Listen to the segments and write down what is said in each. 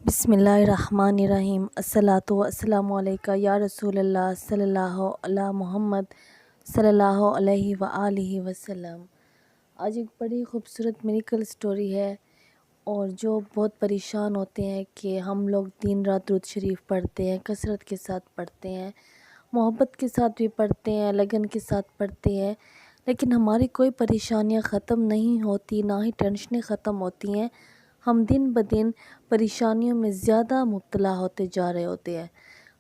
बिस्मिल्लाहिर्रहमानिर्रहीम। अस्सलातु वस्सलामु अलैका या रसूल अल्लाह सल्लल्लाहु अला मुहम्मद सल्लल्लाहु अलैहि व आलिहि वसल्लम। आज एक बड़ी खूबसूरत मिरेकल स्टोरी है और जो बहुत परेशान होते हैं कि हम लोग दिन रात दुरूद शरीफ पढ़ते हैं, कसरत के साथ पढ़ते हैं, मोहब्बत के साथ भी पढ़ते हैं, लगन के साथ पढ़ते हैं, लेकिन हमारी कोई परेशानियां ख़त्म नहीं होती, ना ही टेंशनें ख़त्म होती हैं। हम दिन ब दिन परेशानियों में ज़्यादा मुब्तला होते जा रहे होते हैं।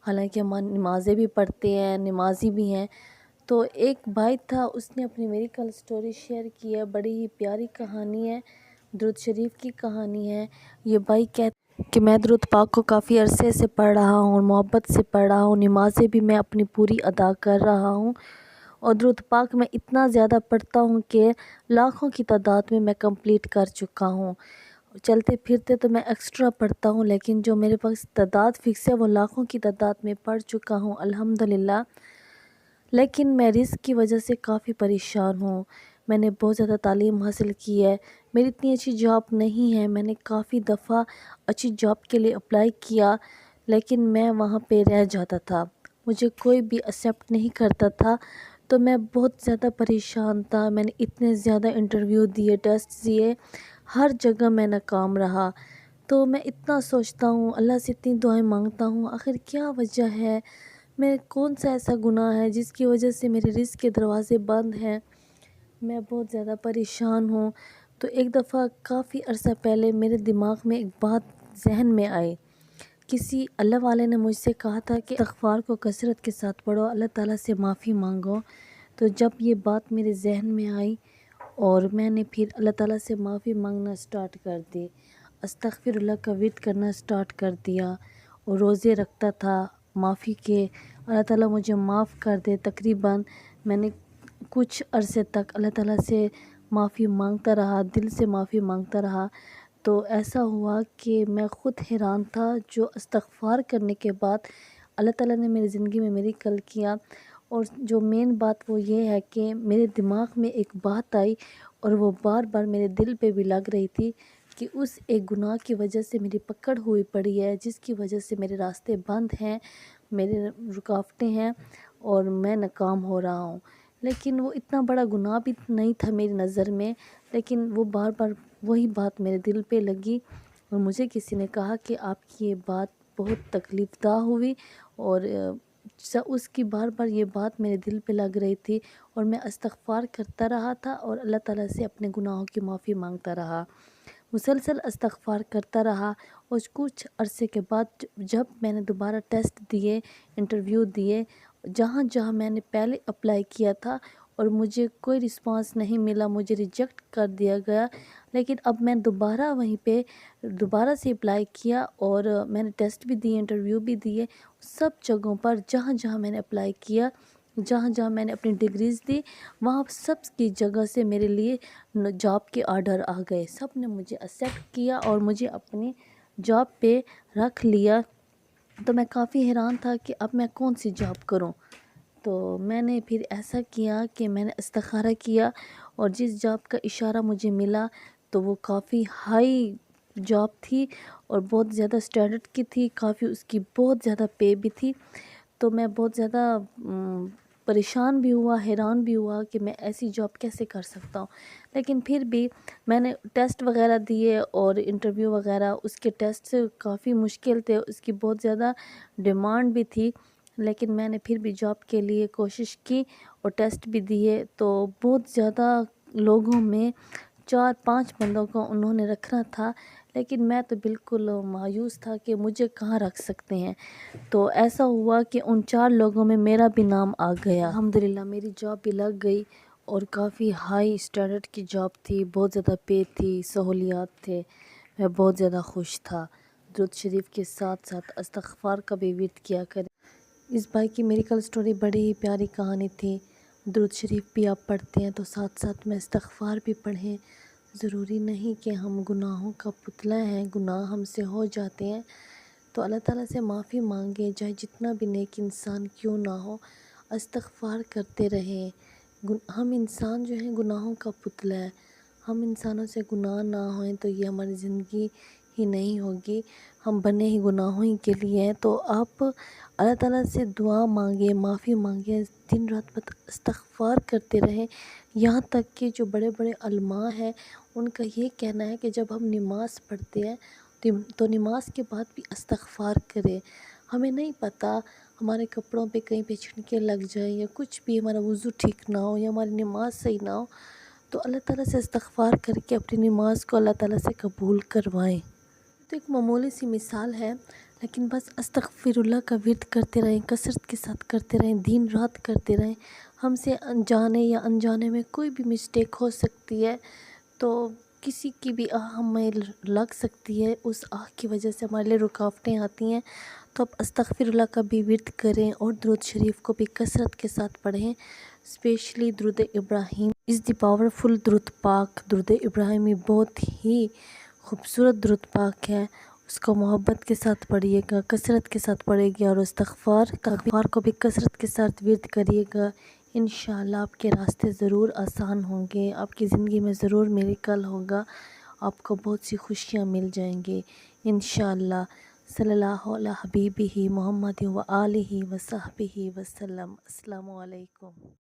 हालांकि हम नमाज़ें भी पढ़ते हैं, नमाजी भी हैं। तो एक भाई था, उसने अपनी मिरेकल स्टोरी शेयर की है। बड़ी ही प्यारी कहानी है, दुरूद शरीफ की कहानी है। ये भाई कहते कि मैं दुरूद पाक को काफ़ी अरसे से पढ़ रहा हूँ, मोहब्बत से पढ़ रहा हूँ, नमाज़ें भी मैं अपनी पूरी अदा कर रहा हूँ और दुरूद पाक मैं इतना ज़्यादा पढ़ता हूँ कि लाखों की तादाद में मैं कंप्लीट कर चुका हूँ। चलते फिरते तो मैं एक्स्ट्रा पढ़ता हूँ, लेकिन जो मेरे पास तादाद फ़िक्स है वो लाखों की तादाद में पढ़ चुका हूँ अल्हम्दुलिल्लाह। लेकिन मैं रिस्क की वजह से काफ़ी परेशान हूँ। मैंने बहुत ज़्यादा तालीम हासिल की है, मेरी इतनी अच्छी जॉब नहीं है। मैंने काफ़ी दफ़ा अच्छी जॉब के लिए अप्लाई किया, लेकिन मैं वहाँ पे रह जाता था, मुझे कोई भी एक्सेप्ट नहीं करता था। तो मैं बहुत ज़्यादा परेशान था। मैंने इतने ज़्यादा इंटरव्यू दिए, टेस्ट दिए, हर जगह मैं नाकाम रहा। तो मैं इतना सोचता हूँ, अल्लाह से इतनी दुआएं मांगता हूँ, आखिर क्या वजह है, मैं कौन सा ऐसा गुनाह है जिसकी वजह से मेरे रिज़्क़ के दरवाज़े बंद हैं। मैं बहुत ज़्यादा परेशान हूँ। तो एक दफ़ा काफ़ी अरसा पहले मेरे दिमाग में एक बात जहन में आई। किसी अल्लाह वाले ने मुझसे कहा था कि इस्तग़फ़ार को कसरत के साथ पढ़ो, अल्लाह ताला से माफ़ी मांगो। तो जब ये बात मेरे जहन में आई और मैंने फिर अल्लाह ताला से माफ़ी मांगना स्टार्ट कर दी, अस्तग़फ़िरुल्लाह का विर्द करना स्टार्ट कर दिया और रोज़े रखता था माफ़ी के, अल्लाह ताला मुझे माफ़ कर दे। तकरीबन मैंने कुछ अरसे तक अल्लाह ताला से माफ़ी मांगता रहा, दिल से माफ़ी मांगता रहा। तो ऐसा हुआ कि मैं ख़ुद हैरान था, जो इस्तग़फ़ार करने के बाद अल्लाह ताला ने मेरी ज़िंदगी में मिरेकल किया। और जो मेन बात वो ये है कि मेरे दिमाग में एक बात आई और वो बार बार मेरे दिल पे भी लग रही थी कि उस एक गुनाह की वजह से मेरी पकड़ हुई पड़ी है, जिसकी वजह से मेरे रास्ते बंद हैं, मेरे रुकावटें हैं और मैं नाकाम हो रहा हूँ। लेकिन वो इतना बड़ा गुनाह भी नहीं था मेरी नज़र में, लेकिन वो बार बार वही बात मेरे दिल पे लगी और मुझे किसी ने कहा कि आपकी ये बात बहुत तकलीफ़दा हुई और उसकी बार बार ये बात मेरे दिल पे लग रही थी और मैं इस्तग़फ़ार करता रहा था और अल्लाह ताला से अपने गुनाहों की माफ़ी मांगता रहा, मुसलसल इस्तग़फ़ार करता रहा। और कुछ अरसे के बाद जब मैंने दोबारा टेस्ट दिए, इंटरव्यू दिए, जहाँ जहाँ मैंने पहले अप्लाई किया था और मुझे कोई रिस्पांस नहीं मिला, मुझे रिजेक्ट कर दिया गया। लेकिन अब मैं दोबारा वहीं पे दोबारा से अप्लाई किया और मैंने टेस्ट भी दिए, इंटरव्यू भी दिए। सब जगहों पर जहाँ जहाँ मैंने अप्लाई किया, जहाँ जहाँ मैंने अपनी डिग्रीज़ दी, वहाँ सब की जगह से मेरे लिए जॉब के ऑर्डर आ गए। सब ने मुझे एक्सेप्ट किया और मुझे अपनी जॉब पे रख लिया। तो मैं काफ़ी हैरान था कि अब मैं कौन सी जॉब करूं। तो मैंने फिर ऐसा किया कि मैंने इस्तिखारा किया और जिस जॉब का इशारा मुझे मिला तो वो काफ़ी हाई जॉब थी और बहुत ज़्यादा स्टैंडर्ड की थी, काफ़ी उसकी बहुत ज़्यादा पे भी थी। तो मैं बहुत ज़्यादा परेशान भी हुआ, हैरान भी हुआ कि मैं ऐसी जॉब कैसे कर सकता हूँ। लेकिन फिर भी मैंने टेस्ट वगैरह दिए और इंटरव्यू वगैरह, उसके टेस्ट काफ़ी मुश्किल थे, उसकी बहुत ज़्यादा डिमांड भी थी। लेकिन मैंने फिर भी जॉब के लिए कोशिश की और टेस्ट भी दिए। तो बहुत ज़्यादा लोगों में 4-5 बंदों को उन्होंने रखना था, लेकिन मैं तो बिल्कुल मायूस था कि मुझे कहाँ रख सकते हैं। तो ऐसा हुआ कि उन 4 लोगों में मेरा भी नाम आ गया। अल्हम्दुलिल्लाह मेरी जॉब भी लग गई और काफ़ी हाई स्टैंडर्ड की जॉब थी, बहुत ज़्यादा पे थी, सहूलियात थे। मैं बहुत ज़्यादा खुश था। दुरूद शरीफ के साथ साथ इस्तग़फ़ार का भी विर्द किया करें। इस भाई की मिरेकल स्टोरी बड़ी ही प्यारी कहानी थी। दुरूद शरीफ भी आप पढ़ते हैं तो साथ साथ में इस्तग़फ़ार भी पढ़ें। ज़रूरी नहीं कि हम गुनाहों का पुतला हैं, गुनाह हमसे हो जाते हैं तो अल्लाह ताला से माफ़ी मांगे, चाहे जितना भी नेक इंसान क्यों ना हो, इस्तग़फ़ार करते रहें। हम इंसान जो हैं गुनाहों का पुतला है, हम इंसानों से गुनाह ना होएं तो ये हमारी ज़िंदगी ہی نہیں ہوگی، ہم بنے ہی گناہوں ہی کے لیے ہیں۔ تو آپ اللہ تعالیٰ سے دعا مانگیں، معافی مانگیں، دن رات استغفار کرتے رہیں، یہاں تک کہ جو بڑے بڑے علماء ہیں ان کا یہ کہنا ہے کہ جب ہم نماز پڑھتے ہیں تو نماز کے بعد بھی استغفار کریں۔ ہمیں نہیں پتہ ہمارے کپڑوں پہ کہیں پہ چھنکے لگ جائیں یا کچھ بھی، ہمارا وضو ٹھیک نہ ہو یا ہماری نماز صحیح نہ ہو، تو اللہ تعالیٰ سے استغفار کر کے اپنی نماز کو اللہ تعالیٰ سے قبول کروائیں۔ تو ایک معمولی سی مثال ہے، لیکن بس استغفر اللہ کا ورد کرتے رہیں، کثرت کے ساتھ کرتے رہیں، دن رات کرتے رہیں۔ ہم سے انجانے یا انجانے میں کوئی بھی مسٹیک ہو سکتی ہے، تو کسی کی بھی آہ ہمیں لگ سکتی ہے، اس آہ کی وجہ سے ہمارے لیے رکاوٹیں آتی ہیں۔ تو آپ استغفر اللہ کا بھی ورد کریں اور درود شریف کو بھی کثرت کے ساتھ پڑھیں، اسپیشلی درود ابراہیم از دی پاورفل درود پاک۔ درود ابراہیمی بہت ہی خوبصورت درود پاک ہے، اس کو محبت کے ساتھ پڑھیے گا، کثرت کے ساتھ پڑھے گا، اور استغفار کو بھی کثرت کے ساتھ ورد کریے گا۔ انشاءاللہ آپ کے راستے ضرور آسان ہوں گے، آپ کی زندگی میں ضرور میریکل ہوگا، آپ کو بہت سی خوشیاں مل جائیں گے انشاءاللہ۔ صلی اللہ علی حبیبہ محمد و آلہ و صحبہ وسلم۔ السلام علیکم۔